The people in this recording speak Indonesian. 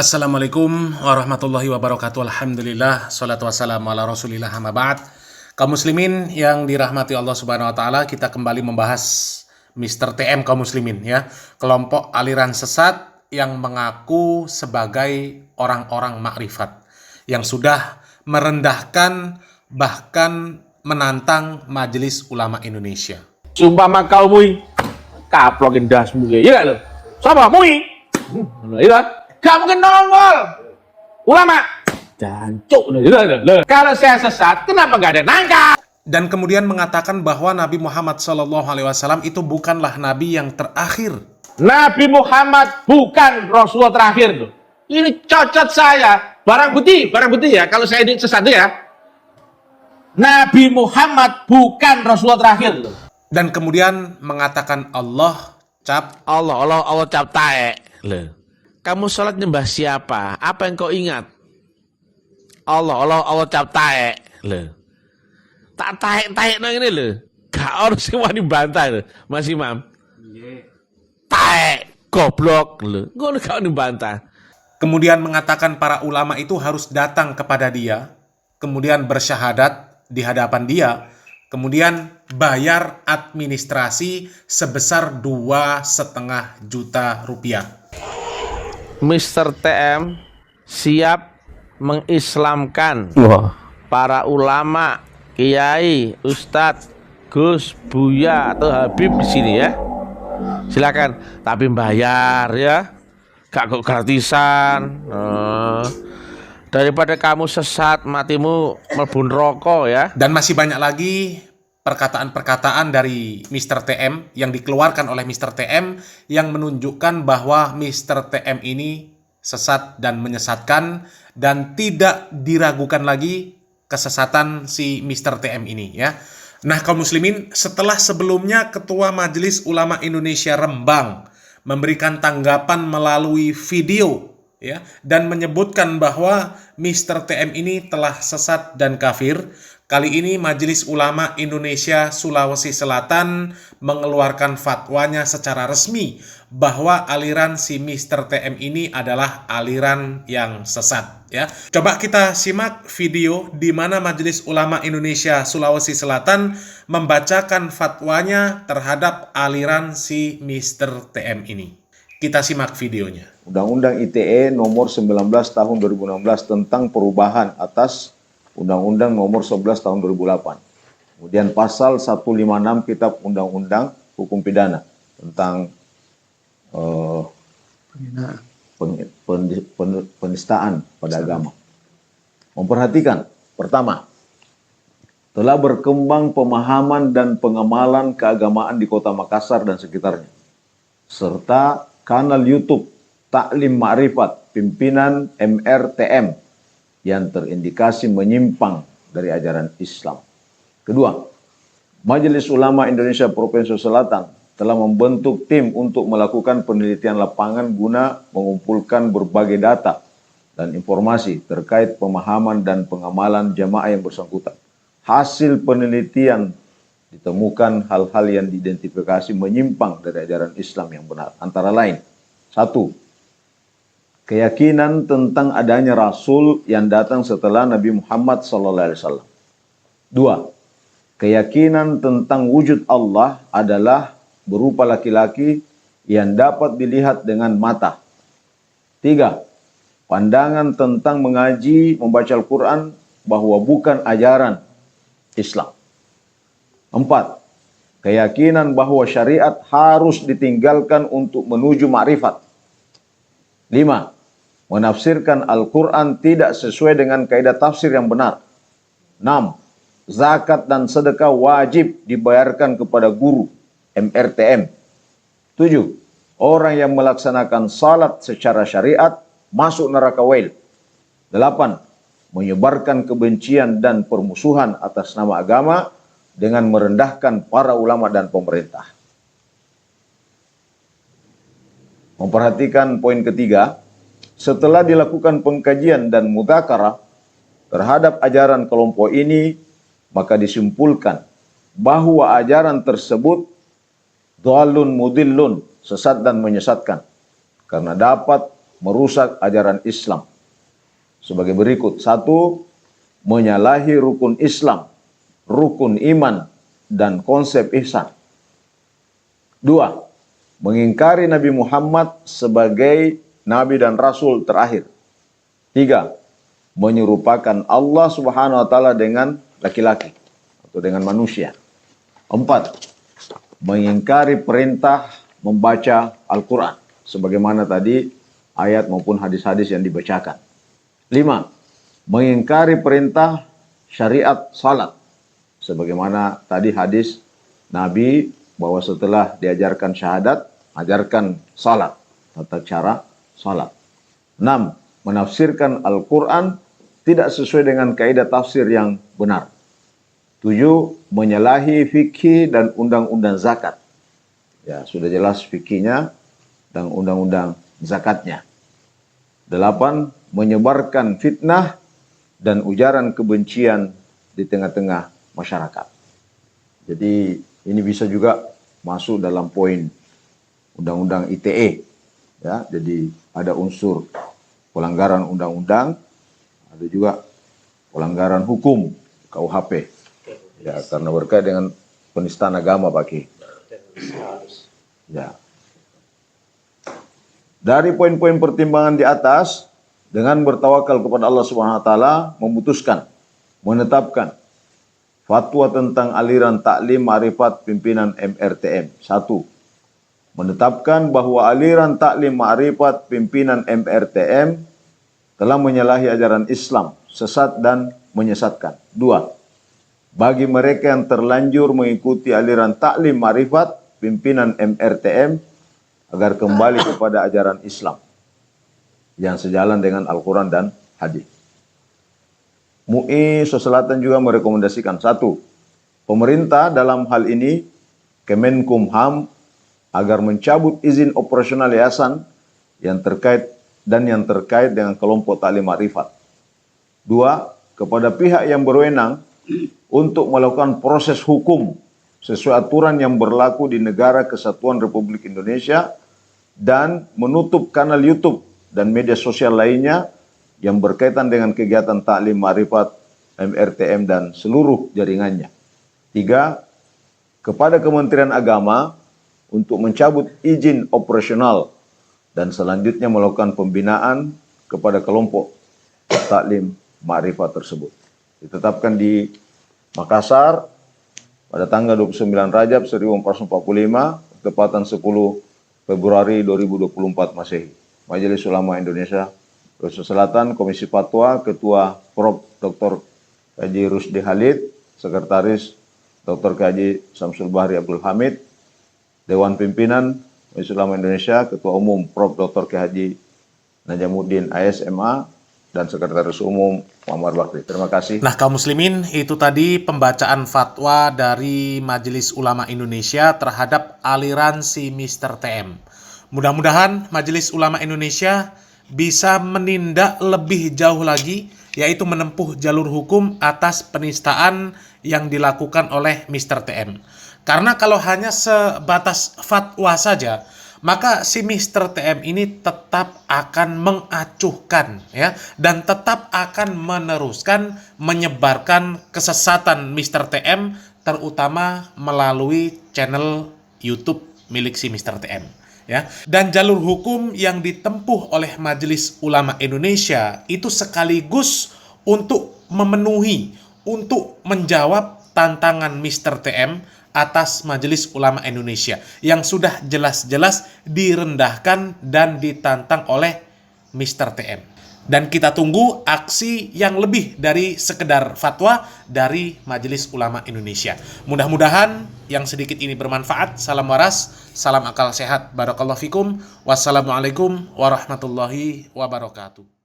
Assalamualaikum warahmatullahi wabarakatuh. Alhamdulillah, salatu wassalamu ala rasulillah, amma ba'd. Kaum muslimin yang dirahmati Allah subhanahu wa ta'ala, kita kembali membahas Mr. TM kaum muslimin ya. Kelompok aliran sesat yang mengaku sebagai orang-orang makrifat, yang sudah merendahkan bahkan menantang Majelis Ulama Indonesia. Sumpah kau mui kaplokin dasmu ya lo. Siapa mui? Iya. Gak mungkin nongol. Ulama jancuk. Kalau saya sesat, kenapa gak ada nangka? Dan kemudian mengatakan bahwa Nabi Muhammad SAW itu bukanlah Nabi yang terakhir. Nabi Muhammad bukan Rasulullah terakhir tuh. Ini cocot saya. Barang bukti ya. Kalau saya ini sesat ya. Nabi Muhammad bukan Rasulullah terakhir tuh. Dan kemudian mengatakan Allah cap taek. Kamu sholat nyembah siapa? Apa yang kau ingat? Allah cap taek. Tak taek nang ini lho. Gak harus wani bantah lho, Mas Imam. Taek goblok lho. Ngono gak wani bantah. Kemudian mengatakan para ulama itu harus datang kepada dia, kemudian bersyahadat di hadapan dia, kemudian bayar administrasi sebesar 2,5 juta rupiah. Mr. TM siap mengislamkan para ulama, kiai, ustadz, gus, buya atau habib di sini ya. Silakan, tapi bayar ya. Gak kok gratisan. Daripada kamu sesat, matimu mlebu neraka ya. Dan masih banyak lagi perkataan-perkataan dari Mr. TM yang dikeluarkan oleh Mr. TM yang menunjukkan bahwa Mr. TM ini sesat dan menyesatkan dan tidak diragukan lagi kesesatan si Mr. TM ini ya. Nah, kaum muslimin, setelah sebelumnya Ketua Majelis Ulama Indonesia Rembang memberikan tanggapan melalui video ya dan menyebutkan bahwa Mr. TM ini telah sesat dan kafir, kali ini Majelis Ulama Indonesia Sulawesi Selatan mengeluarkan fatwanya secara resmi bahwa aliran si Mr. TM ini adalah aliran yang sesat ya. Coba kita simak video di mana Majelis Ulama Indonesia Sulawesi Selatan membacakan fatwanya terhadap aliran si Mr. TM ini. Kita simak videonya. Undang-Undang ITE nomor 19 tahun 2016 tentang perubahan atas Undang-Undang nomor 11 tahun 2008. Kemudian pasal 156 Kitab Undang-Undang Hukum Pidana tentang penistaan pada agama. Memperhatikan, pertama, telah berkembang pemahaman dan pengamalan keagamaan di Kota Makassar dan sekitarnya, serta kanal YouTube Taklim Ma'rifat pimpinan MRTM yang terindikasi menyimpang dari ajaran Islam. Kedua, Majelis Ulama Indonesia Provinsi Selatan telah membentuk tim untuk melakukan penelitian lapangan guna mengumpulkan berbagai data dan informasi terkait pemahaman dan pengamalan jamaah yang bersangkutan. Hasil penelitian ditemukan hal-hal yang diidentifikasi menyimpang dari ajaran Islam yang benar. Antara lain, 1. Keyakinan tentang adanya Rasul yang datang setelah Nabi Muhammad SAW. 2. Keyakinan tentang wujud Allah adalah berupa laki-laki yang dapat dilihat dengan mata. 3. Pandangan tentang mengaji, membaca Al-Quran bahwa bukan ajaran Islam. 4. Keyakinan bahwa syariat harus ditinggalkan untuk menuju ma'rifat. 5. Menafsirkan Al-Quran tidak sesuai dengan kaidah tafsir yang benar. 6. Zakat dan sedekah wajib dibayarkan kepada guru MRTM. 7. Orang yang melaksanakan salat secara syariat masuk neraka wail. 8. Menyebarkan kebencian dan permusuhan atas nama agama dengan merendahkan para ulama dan pemerintah. Memperhatikan poin ketiga, setelah dilakukan pengkajian dan mudzakarah terhadap ajaran kelompok ini, maka disimpulkan bahwa ajaran tersebut dhalun mudillun, sesat dan menyesatkan, karena dapat merusak ajaran Islam sebagai berikut. 1. Menyalahi rukun Islam, rukun iman, dan konsep ihsan. 2. Mengingkari Nabi Muhammad sebagai Nabi dan Rasul terakhir. 3. Menyerupakan Allah Subhanahu wa Ta'ala dengan laki-laki atau dengan manusia. 4. Mengingkari perintah membaca Al-Quran, sebagaimana tadi ayat maupun hadis-hadis yang dibacakan. 5. Mengingkari perintah syariat salat, sebagaimana tadi hadis Nabi bahwa setelah diajarkan syahadat, ajarkan salat, tata cara salat. 6. Menafsirkan Al-Quran tidak sesuai dengan kaidah tafsir yang benar. 7. Menyalahi fikih dan undang-undang zakat. Ya, sudah jelas fikihnya dan undang-undang zakatnya. 8. Menyebarkan fitnah dan ujaran kebencian di tengah-tengah masyarakat. Jadi ini bisa juga masuk dalam poin undang-undang ITE. Ya, jadi ada unsur pelanggaran undang-undang, ada juga pelanggaran hukum KUHP. Ya, karena berkait dengan penistaan agama, Pak Ki. Ya. Dari poin-poin pertimbangan di atas, dengan bertawakal kepada Allah Subhanahu wa Ta'ala, memutuskan, menetapkan fatwa tentang aliran taklim ma'rifat pimpinan MRTM. 1. Menetapkan bahwa aliran taklim ma'rifat pimpinan MRTM telah menyalahi ajaran Islam, sesat dan menyesatkan. 2. Bagi mereka yang terlanjur mengikuti aliran taklim ma'rifat pimpinan MRTM agar kembali kepada ajaran Islam yang sejalan dengan Al-Quran dan hadis. MUI Sulawesi Selatan juga merekomendasikan 1. Pemerintah dalam hal ini Kemenkumham agar mencabut izin operasional yayasan yang terkait dengan kelompok taklim ma'rifat. 2. Kepada pihak yang berwenang untuk melakukan proses hukum sesuai aturan yang berlaku di Negara Kesatuan Republik Indonesia dan menutup kanal YouTube dan media sosial lainnya yang berkaitan dengan kegiatan taklim ma'rifat MRTM dan seluruh jaringannya. 3. Kepada Kementerian Agama untuk mencabut izin operasional dan selanjutnya melakukan pembinaan kepada kelompok taklim ma'rifat tersebut. Ditetapkan di Makassar pada tanggal 29 Rajab 1445, tepatan 10 Februari 2024 Masehi. Majelis Ulama Indonesia Sulawesi Selatan, Komisi Fatwa, Ketua Prof. Dr. Haji Rusdi Halid, Sekretaris Dr. Haji Samsul Bahri Abdul Hamid, Dewan Pimpinan Majelis Ulama Indonesia, Ketua Umum Prof. Dr. Haji Najamuddin ASMA, dan Sekretaris Umum Muhammad Bakri. Terima kasih. Nah, kaum muslimin, itu tadi pembacaan fatwa dari Majelis Ulama Indonesia terhadap aliran si Mr. TM. Mudah-mudahan Majelis Ulama Indonesia bisa menindak lebih jauh lagi, yaitu menempuh jalur hukum atas penistaan yang dilakukan oleh Mr. TM. Karena kalau hanya sebatas fatwa saja, maka si Mr. TM ini tetap akan mengacuhkan, ya, dan tetap akan meneruskan menyebarkan kesesatan Mr. TM, terutama melalui channel YouTube milik si Mr. TM. Ya, dan jalur hukum yang ditempuh oleh Majelis Ulama Indonesia itu sekaligus untuk memenuhi, untuk menjawab tantangan Mr. TM atas Majelis Ulama Indonesia yang sudah jelas-jelas direndahkan dan ditantang oleh Mr. TM. Dan kita tunggu aksi yang lebih dari sekedar fatwa dari Majelis Ulama Indonesia. Mudah-mudahan yang sedikit ini bermanfaat. Salam waras, salam akal sehat. Barakallahu fikum. Wassalamualaikum warahmatullahi wabarakatuh.